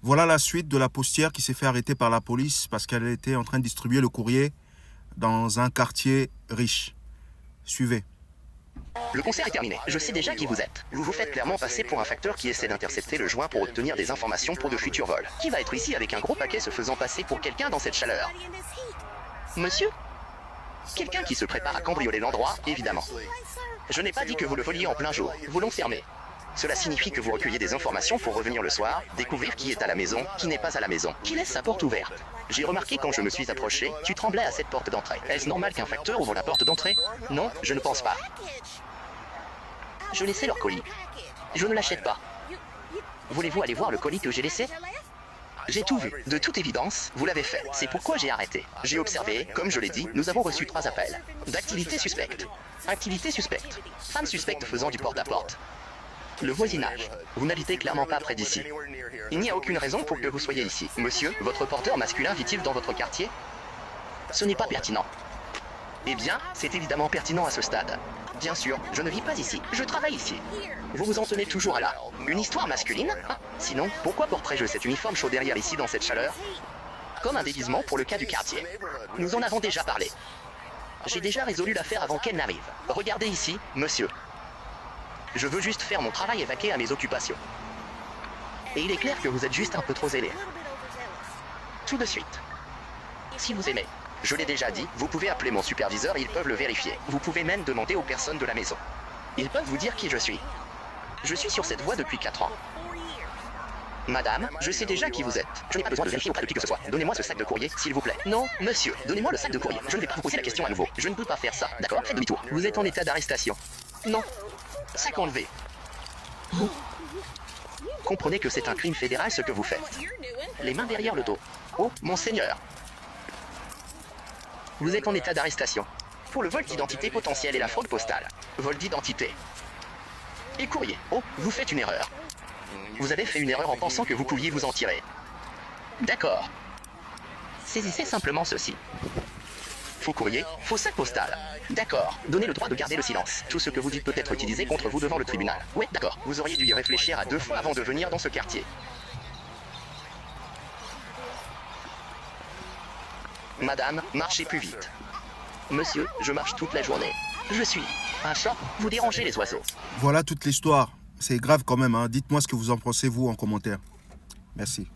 Voilà la suite de la postière qui s'est fait arrêter par la police parce qu'elle était en train de distribuer le courrier dans un quartier riche. Suivez. Le concert est terminé. Je sais déjà qui vous êtes. Vous vous faites clairement passer pour un facteur qui essaie d'intercepter le joint pour obtenir des informations pour de futurs vols. Qui va être ici avec un gros paquet se faisant passer pour quelqu'un dans cette chaleur? Monsieur? Quelqu'un qui se prépare à cambrioler l'endroit, évidemment. Je n'ai pas dit que vous le voliez en plein jour. Voulons fermer. Cela signifie que vous recueillez des informations pour revenir le soir, découvrir qui est à la maison, qui n'est pas à la maison, qui laisse sa porte ouverte. J'ai remarqué quand je me suis approché, tu tremblais à cette porte d'entrée. Est-ce normal qu'un facteur ouvre la porte d'entrée? Non, je ne pense pas. Je laissais leur colis. Je ne l'achète pas. Voulez-vous aller voir le colis que j'ai laissé? J'ai tout vu. De toute évidence, vous l'avez fait. C'est pourquoi j'ai arrêté. J'ai observé, comme je l'ai dit, nous avons reçu 3 appels. D'activité suspecte. Activité suspecte. Femme suspecte faisant du porte-à-porte. Le voisinage. Vous n'habitez clairement pas près d'ici. Il n'y a aucune raison pour que vous soyez ici. Monsieur, votre porteur masculin vit-il dans votre quartier? Ce n'est pas pertinent. Eh bien, c'est évidemment pertinent à ce stade. Bien sûr, je ne vis pas ici. Je travaille ici. Vous vous en tenez toujours à là. Une histoire masculine? Ah, sinon, pourquoi porterais-je cet uniforme chaud derrière ici dans cette chaleur? Comme un déguisement pour le cas du quartier. Nous en avons déjà parlé. J'ai déjà résolu l'affaire avant qu'elle n'arrive. Regardez ici, monsieur. Je veux juste faire mon travail et vaquer à mes occupations. Et il est clair que vous êtes juste un peu trop zélé. Tout de suite. Si vous aimez. Je l'ai déjà dit, vous pouvez appeler mon superviseur et ils peuvent le vérifier. Vous pouvez même demander aux personnes de la maison. Ils peuvent vous dire qui je suis. Je suis sur cette voie depuis 4 ans. Madame, je sais déjà qui vous êtes. Je n'ai pas besoin de vérifier auprès de qui que ce soit. Donnez-moi ce sac de courrier, s'il vous plaît. Non, monsieur, donnez-moi le sac de courrier. Je ne vais pas vous poser la question à nouveau. Je ne peux pas faire ça, d'accord? Faites demi-tour. Vous êtes en état d'arrestation. Non. Sac enlevé. Comprenez que c'est un crime fédéral ce que vous faites. Les mains derrière le dos. Oh, monseigneur. Vous êtes en état d'arrestation. Pour le vol d'identité potentiel et la fraude postale. Vol d'identité. Et courrier. Oh, vous faites une erreur. Vous avez fait une erreur en pensant que vous pouviez vous en tirer. D'accord. Saisissez simplement ceci. Faux courrier, faux sac postal. D'accord. Donnez le droit de garder le silence. Tout ce que vous dites peut être utilisé contre vous devant le tribunal. Ouais, d'accord. Vous auriez dû y réfléchir à 2 fois avant de venir dans ce quartier. Madame, marchez plus vite. Monsieur, je marche toute la journée. Je suis un chat. Vous dérangez les oiseaux. Voilà toute l'histoire. C'est grave quand même, hein. Dites-moi ce que vous en pensez, vous, en commentaire. Merci.